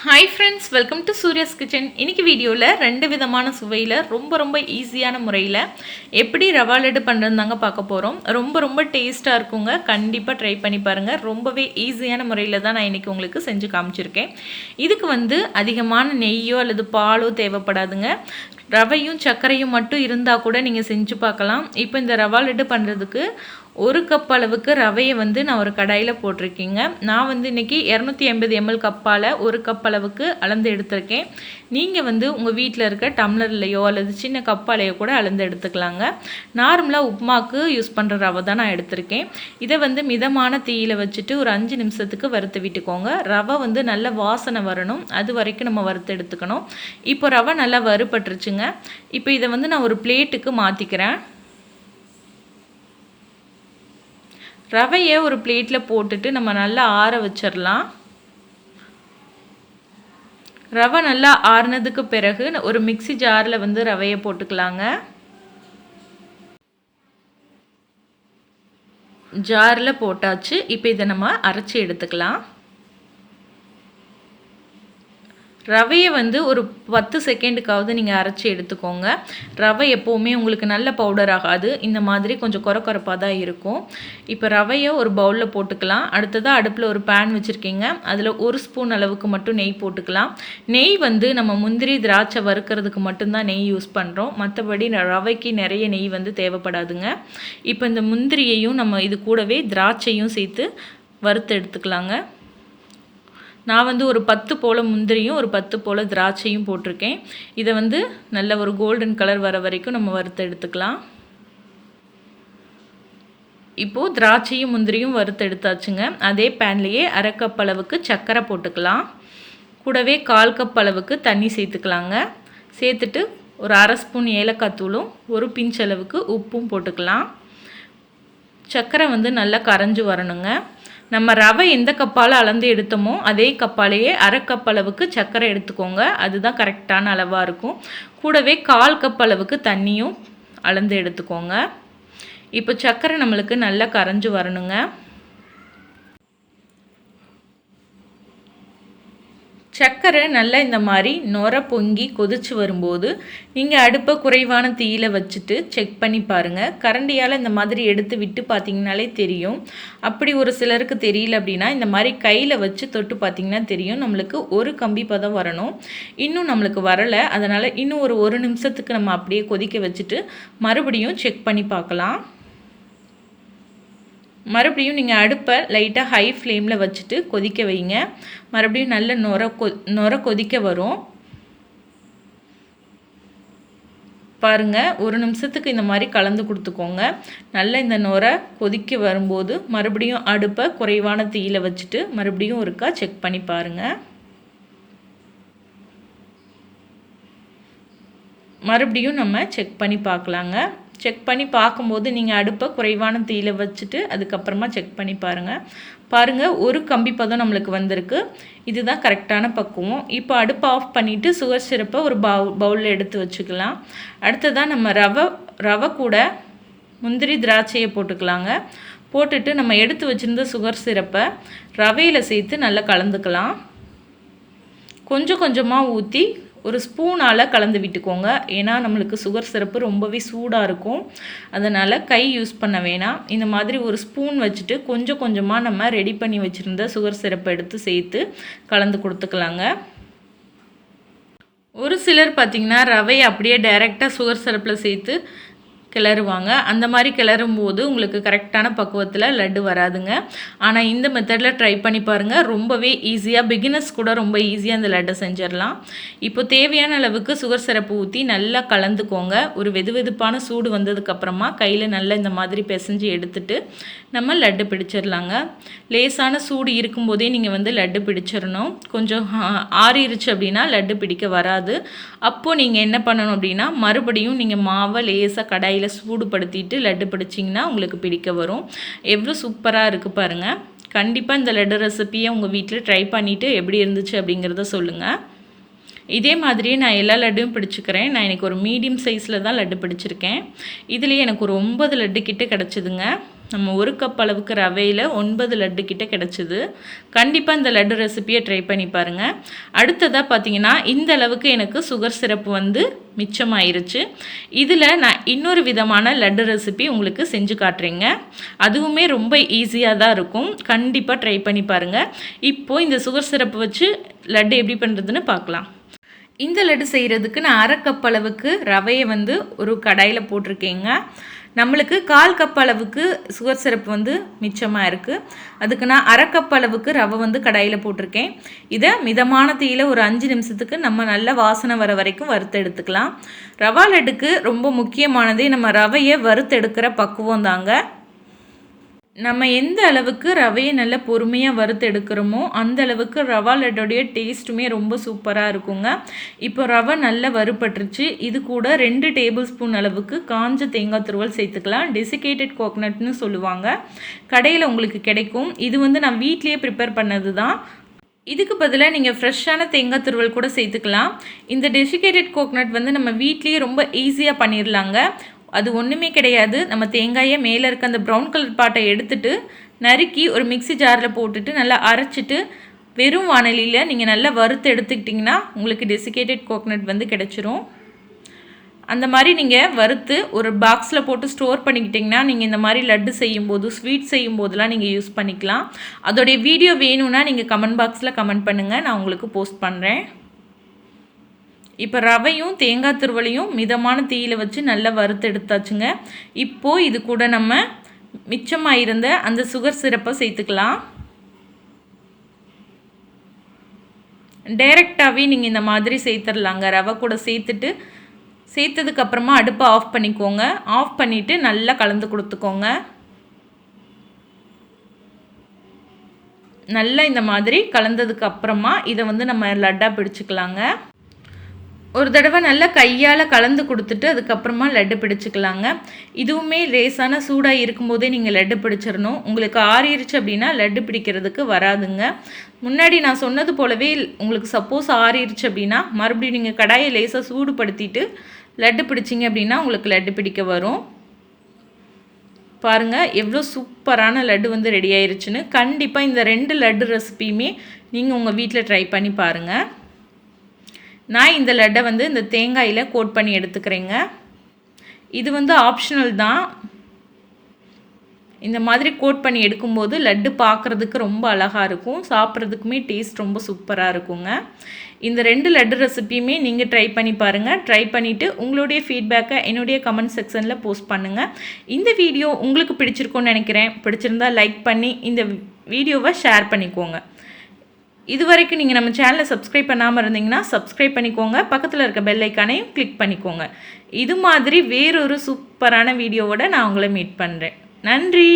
Hi friends, welcome to Surya's kitchen. இன்றைக்கி வீடியோவில் 2 விதமான சுவையில் ரொம்ப ஈஸியான முறையில் எப்படி ரவா லட்டு பண்ணுறதுதாங்க பார்க்க போகிறோம். ரொம்ப டேஸ்ட்டாக இருக்குங்க. கண்டிப்பாக ட்ரை பண்ணி பாருங்கள். ரொம்பவே ஈஸியான முறையில் தான் நான் இன்றைக்கி உங்களுக்கு செஞ்சு காமிச்சிருக்கேன். இதுக்கு அதிகமான நெய்யோ அல்லது பாலோ தேவைப்படாதுங்க. ரவையும் சர்க்கரையும் மட்டும் இருந்தால் கூட நீங்கள் செஞ்சு பார்க்கலாம். இப்போ இந்த ரவா லட்டு பண்ணுறதுக்கு 1 கப் அளவுக்கு ரவையை நான் ஒரு கடாயில் போட்டிருக்கேங்க. நான் இன்றைக்கி 280 ml கப்பால் 1 கப் அளவுக்கு அளந்து எடுத்திருக்கேன். நீங்கள் உங்கள் வீட்டில் இருக்க டம்ளர்லையோ அல்லது சின்ன கப்பாலையோ கூட அளந்து எடுத்துக்கலாங்க. நார்மலாக உப்புமாவுக்கு யூஸ் பண்ணுற ரவை தான் நான் எடுத்திருக்கேன். இதை மிதமான தீயில் வச்சுட்டு ஒரு 5 நிமிஷத்துக்கு வறுத்து விட்டுக்கோங்க. ரவை நல்ல வாசனை வரணும், அது வரைக்கும் நம்ம வறுத்து எடுத்துக்கணும். இப்போ ரவை நல்லா வறுபட்டுருச்சுங்க. இப்போ இதை நான் ஒரு பிளேட்டுக்கு மாற்றிக்கிறேன். ரவையை ஒரு பிளேட்டில் போட்டுட்டு நம்ம நல்லா ஆற வச்சிடலாம். ரவை நல்லா ஆறுனதுக்கு பிறகு ஒரு மிக்ஸி ஜாரில் ரவையை போட்டுக்கலாங்க. ஜாரில் போட்டாச்சு. இப்போ இதை நம்ம அரைச்சி எடுத்துக்கலாம். ரவையை ஒரு 10 செகண்டுக்காவது நீங்கள் அரைச்சி எடுத்துக்கோங்க. ரவை எப்போவுமே உங்களுக்கு நல்ல பவுடர் ஆகாது, இந்த மாதிரி கொஞ்சம் கொரப்பாக தான் இருக்கும். இப்போ ரவையை ஒரு பவுலில் போட்டுக்கலாம். அடுத்ததாக அடுப்பில் ஒரு பேன் வச்சுருக்கீங்க. அதில் 1 ஸ்பூன் அளவுக்கு மட்டும் நெய் போட்டுக்கலாம். நெய் நம்ம முந்திரி திராட்சை வறுக்கிறதுக்கு மட்டும்தான் நெய் யூஸ் பண்ணுறோம். மற்றபடி ரவைக்கு நிறைய நெய் தேவைப்படாதுங்க. இப்போ இந்த முந்திரியையும் நம்ம இது கூடவே திராட்சையும் சேர்த்து வறுத்து எடுத்துக்கலாங்க. நான் ஒரு 10 போல் முந்திரியும் ஒரு 10 போல் திராட்சையும் போட்டிருக்கேன். இதை நல்ல ஒரு கோல்டன் கலர் வர வரைக்கும் நம்ம வறுத்து எடுத்துக்கலாம். இப்போது திராட்சையும் முந்திரியும் வறுத்து எடுத்தாச்சுங்க. அதே பேன்லேயே 1/2 கப் அளவுக்கு சர்க்கரை போட்டுக்கலாம். கூடவே 1/4 கப் அளவுக்கு தண்ணி சேர்த்துக்கலாங்க. சேர்த்துட்டு ஒரு 1/2 ஸ்பூன் ஏலக்காய் தூளும் ஒரு பிஞ்ச் அளவுக்கு உப்பும் போட்டுக்கலாம். சர்க்கரை நல்லா கரைஞ்சி வரணுங்க. நம்ம ரவை எந்த கப்பால் அளந்து எடுத்தோமோ அதே கப்பாலேயே 1/2 கப் அளவுக்கு சர்க்கரை எடுத்துக்கோங்க. அதுதான் கரெக்டான அளவாக இருக்கும். கூடவே 1/4 கப் அளவுக்கு தண்ணியும் அளந்து எடுத்துக்கோங்க. இப்போ சர்க்கரை நம்மளுக்கு நல்லா கரைஞ்சி வரணுங்க. சர்க்கரை நல்லா இந்த மாதிரி நுர பொங்கி கொதிச்சு வரும்போது நீங்கள் அடுப்பை குறைவான தீயில் வச்சுட்டு செக் பண்ணி பாருங்கள். கரண்டியால் இந்த மாதிரி எடுத்து விட்டு பார்த்தீங்கனாலே தெரியும். அப்படி ஒரு சிலருக்கு தெரியல அப்படின்னா இந்த மாதிரி கையில் வச்சு தொட்டு பார்த்தீங்கன்னா தெரியும். நம்மளுக்கு ஒரு கம்பி பதம் வரணும். இன்னும் நம்மளுக்கு வரலை. அதனால் இன்னும் ஒரு நிமிஷத்துக்கு நம்ம அப்படியே கொதிக்க வச்சுட்டு மறுபடியும் செக் பண்ணி பார்க்கலாம். மறுபடியும் நீங்கள் அடுப்பை லைட்டாக ஹை ஃப்ளேமில் வச்சுட்டு கொதிக்க வைங்க. மறுபடியும் நல்ல நுர கொதிக்க வரும் பாருங்கள். ஒரு நிமிஷத்துக்கு இந்த மாதிரி கலந்து கொடுத்துக்கோங்க. நல்ல இந்த நுர கொதிக்க வரும்போது மறுபடியும் அடுப்பை குறைவான தீயில் வச்சுட்டு மறுபடியும் ஒருக்கா செக் பண்ணி பாருங்கள். மறுபடியும் நம்ம செக் பண்ணி பார்க்கலாங்க. செக் பண்ணி பார்க்கும்போது நீங்கள் அடுப்பை குறைவான தீயில் வச்சுட்டு அதுக்கப்புறமா செக் பண்ணி பாருங்கள். ஒரு கம்பி பதம் நம்மளுக்கு வந்திருக்கு. இதுதான் கரெக்டான பக்குவம். இப்போ அடுப்பை ஆஃப் பண்ணிவிட்டு சுகர் சிரப்பை ஒரு பவுலில் எடுத்து வச்சுக்கலாம். அடுத்ததாக நம்ம ரவை கூட முந்திரி திராட்சையை போட்டுக்கலாங்க. போட்டுட்டு நம்ம எடுத்து வச்சுருந்த சுகர் சிரப்பை ரவையில் சேர்த்து நல்லா கலந்துக்கலாம். கொஞ்சமாக ஊற்றி ஒரு ஸ்பூனால் கலந்து விட்டுக்கோங்க. ஏன்னா நம்மளுக்கு சுகர் சிரப்பு ரொம்பவே சூடாக இருக்கும். அதனால் கை யூஸ் பண்ண வேணாம். இந்த மாதிரி ஒரு ஸ்பூன் வச்சுட்டு கொஞ்சமாக நம்ம ரெடி பண்ணி வச்சுருந்த சுகர் சிரப்பை எடுத்து சேர்த்து கலந்து கொடுத்துக்கலாங்க. ஒரு சிலர் பார்த்திங்கன்னா ரவையை அப்படியே டைரெக்டாக சுகர் சிரப்பில் சேர்த்து கிளறுவாங்க. அந்த மாதிரி கிளறும் போது உங்களுக்கு கரெக்டான பக்குவத்தில் லட்டு வராதுங்க. ஆனால் இந்த மெத்தடில் ட்ரை பண்ணி பாருங்கள். ரொம்பவே ஈஸியாக, பிகினர்ஸ் கூட ரொம்ப ஈஸியாக அந்த லட்டை செஞ்சிடலாம். இப்போ தேவையான அளவுக்கு சுகர் சிரப்பு ஊற்றி நல்லா கலந்துக்கோங்க. ஒரு வெதுவெதுப்பான சூடு வந்ததுக்கப்புறமா கையில் நல்லா இந்த மாதிரி பிசைஞ்சு எடுத்துட்டு நம்ம லட்டு பிடிச்சிடலாங்க. லேசான சூடு இருக்கும்போதே நீங்கள் லட்டு பிடிச்சிடணும். கொஞ்சம் ஆறிடுச்சு அப்படின்னா லட்டு பிடிக்க வராது. அப்போது நீங்கள் என்ன பண்ணணும் அப்படின்னா மறுபடியும் நீங்கள் மாவை லேசாக கடாயில் சூடுபடுத்திட்டு லட்டு பிடிச்சிங்கன்னா உங்களுக்கு பிடிக்க வரும். எவ்வளோ சூப்பராக இருக்குது பாருங்கள். கண்டிப்பாக இந்த லட்டு ரெசிப்பியை உங்கள் வீட்டில் ட்ரை பண்ணிவிட்டு எப்படி இருந்துச்சு அப்படிங்கிறத சொல்லுங்கள். இதே மாதிரியே நான் எல்லா லட்டும் பிடிச்சிக்கிறேன். நான் இன்றைக்கி ஒரு மீடியம் சைஸில் தான் லட்டு பிடிச்சிருக்கேன். இதுலேயே எனக்கு ஒரு 9 லட்டு கிட்ட கிடச்சிதுங்க. நம்ம 1 கப் அளவுக்கு ரவையில் 9 லட்டு கிட்ட கிடச்சிது. கண்டிப்பாக இந்த லட்டு ரெசிப்பியை ட்ரை பண்ணி பாருங்கள். அடுத்ததாக பார்த்தீங்கன்னா இந்த அளவுக்கு எனக்கு சுகர் சிரப்பு வந்து மிச்சமாயிருச்சு. இதில் நான் இன்னொரு விதமான லட்டு ரெசிபி உங்களுக்கு செஞ்சு காட்டுறேங்க. அதுவுமே ரொம்ப ஈஸியாக தான் இருக்கும். கண்டிப்பாக ட்ரை பண்ணி பாருங்கள். இப்போது இந்த சுகர் சிரப்பு வச்சு லட்டு எப்படி பண்ணுறதுன்னு பார்க்கலாம். இந்த லட்டு செய்கிறதுக்கு நான் 1/2 கப் அளவுக்கு ரவையை வந்து ஒரு கடாயில் போட்டிருக்கேங்க. நம்மளுக்கு 1/4 கப் அளவுக்கு சுகர் சிரப் வந்து மிச்சமாக இருக்குது. அதுக்கு நான் 1/2 கப் அளவுக்கு ரவை வந்து கடாயில் போட்டிருக்கேன். இதை மிதமான தீயில் ஒரு 5 நிமிஷத்துக்கு நம்ம நல்ல வாசனை வர வரைக்கும் வறுத்து எடுத்துக்கலாம். ரவா லட்டுக்கு ரொம்ப முக்கியமானதே நம்ம ரவையை வறுத்து எடுக்கிற பக்குவம் தாங்க. நம்ம எந்த அளவுக்கு ரவையை நல்லா பொறுமையாக வறுத்து எடுக்கிறோமோ அந்த அளவுக்கு ரவா லட்டோடைய டேஸ்ட்டுமே ரொம்ப சூப்பராக இருக்குங்க. இப்போ ரவை நல்லா வறுபட்டுருச்சு. இது கூட 2 டேபிள் ஸ்பூன் அளவுக்கு காஞ்ச தேங்காய் துருவல் சேர்த்துக்கலாம். டெசிகேட்டட் கோகனட்னு சொல்லுவாங்க, கடையில் உங்களுக்கு கிடைக்கும். இது வந்து நான் வீட்லேயே ப்ரிப்பேர் பண்ணது தான். இதுக்கு பதிலாக நீங்கள் ஃப்ரெஷ்ஷான தேங்காய் துருவல் கூட சேர்த்துக்கலாம். இந்த டெசிகேட்டட் கோகனட் வந்து நம்ம வீட்லேயே ரொம்ப ஈஸியாக பண்ணிடலாங்க. அது ஒன்றுமே கிடையாது. நம்ம தேங்காயை மேலே இருக்க அந்த ப்ரௌன் கலர் பாட்டை எடுத்துட்டு நறுக்கி ஒரு மிக்ஸி ஜாரில் போட்டுட்டு நல்லா அரைச்சிட்டு வெறும் வானலியில் நீங்கள் நல்லா வறுத்து எடுத்துக்கிட்டிங்கன்னா உங்களுக்கு டெசிகேட்டட் கோகனட் வந்து கிடச்சிரும். அந்த மாதிரி நீங்கள் வறுத்து ஒரு பாக்ஸில் போட்டு ஸ்டோர் பண்ணிக்கிட்டிங்கன்னா நீங்கள் இந்த மாதிரி லட்டு செய்யும்போது ஸ்வீட் செய்யும்போதெல்லாம் நீங்கள் யூஸ் பண்ணிக்கலாம். அதோடைய வீடியோ வேணும்னா நீங்கள் கமெண்ட் பாக்ஸில் கமெண்ட் பண்ணுங்கள், நான் உங்களுக்கு போஸ்ட் பண்ணுறேன். இப்போ ரவையும் தேங்காய் துருவலையும் மிதமான தீயில் வச்சு நல்லா வறுத்து எடுத்தாச்சுங்க. இப்போது இது கூட நம்ம மிச்சமாக இருந்த அந்த சுகர் சிரப்பை சேர்த்துக்கலாம். டைரெக்டாகவே நீங்கள் இந்த மாதிரி சேர்த்துடலாங்க. ரவை கூட சேர்த்ததுக்கப்புறமா அடுப்பை ஆஃப் பண்ணிக்கோங்க. ஆஃப் பண்ணிவிட்டு நல்லா கலந்து கொடுத்துக்கோங்க. நல்லா இந்த மாதிரி கலந்ததுக்கப்புறமா இதை வந்து நம்ம லட்டாக பிடிச்சிக்கலாங்க. ஒரு தடவை நல்லா கையால் கலந்து கொடுத்துட்டு அதுக்கப்புறமா லட்டு பிடிச்சிக்கலாங்க. இதுவுமே லேசான சூடாக இருக்கும்போதே நீங்கள் லட்டு பிடிச்சிடணும். உங்களுக்கு ஆறிடுச்சு அப்படின்னா லட்டு பிடிக்கிறதுக்கு வராதுங்க. முன்னாடி நான் சொன்னது போலவே உங்களுக்கு சப்போஸ் ஆறிடுச்சு அப்படின்னா மறுபடியும் நீங்கள் கடாயை லேசாக சூடுபடுத்திட்டு லட்டு பிடிச்சிங்க அப்படின்னா உங்களுக்கு லட்டு பிடிக்க வரும். பாருங்கள் எவ்வளோ சூப்பரான லட்டு வந்து ரெடி ஆயிடுச்சுன்னு. கண்டிப்பாக இந்த 2 லட்டு ரெசிபியுமே நீங்கள் உங்கள் வீட்டில் ட்ரை பண்ணி பாருங்கள். நான் இந்த லட்டை வந்து இந்த தேங்காயில் கோட் பண்ணி எடுத்துக்கிறேங்க. இது வந்து ஆப்ஷனல் தான். இந்த மாதிரி கோட் பண்ணி எடுக்கும்போது லட்டு பார்க்குறதுக்கு ரொம்ப அழகாக இருக்கும். சாப்பிட்றதுக்குமே டேஸ்ட் ரொம்ப சூப்பராக இருக்குங்க. இந்த 2 லட்டு ரெசிபியுமே நீங்கள் ட்ரை பண்ணி பாருங்கள். ட்ரை பண்ணிவிட்டு உங்களுடைய ஃபீட்பேக்கை என்னுடைய கமெண்ட் செக்ஷனில் போஸ்ட் பண்ணுங்கள். இந்த வீடியோ உங்களுக்கு பிடிச்சிருக்கும்னு நினைக்கிறேன். பிடிச்சிருந்தால் லைக் பண்ணி இந்த வீடியோவை ஷேர் பண்ணிக்கோங்க. இது வரைக்கும் நீங்கள் நம்ம சேனலை சப்ஸ்கிரைப் பண்ணாமல் இருந்தீங்கன்னா சப்ஸ்கிரைப் பண்ணிக்கோங்க. பக்கத்தில் இருக்க பெல் ஐக்கானையும் கிளிக் பண்ணிக்கோங்க. இது மாதிரி வேறொரு சூப்பரான வீடியோவோட நான் உங்களை மீட் பண்ணுறேன். நன்றி.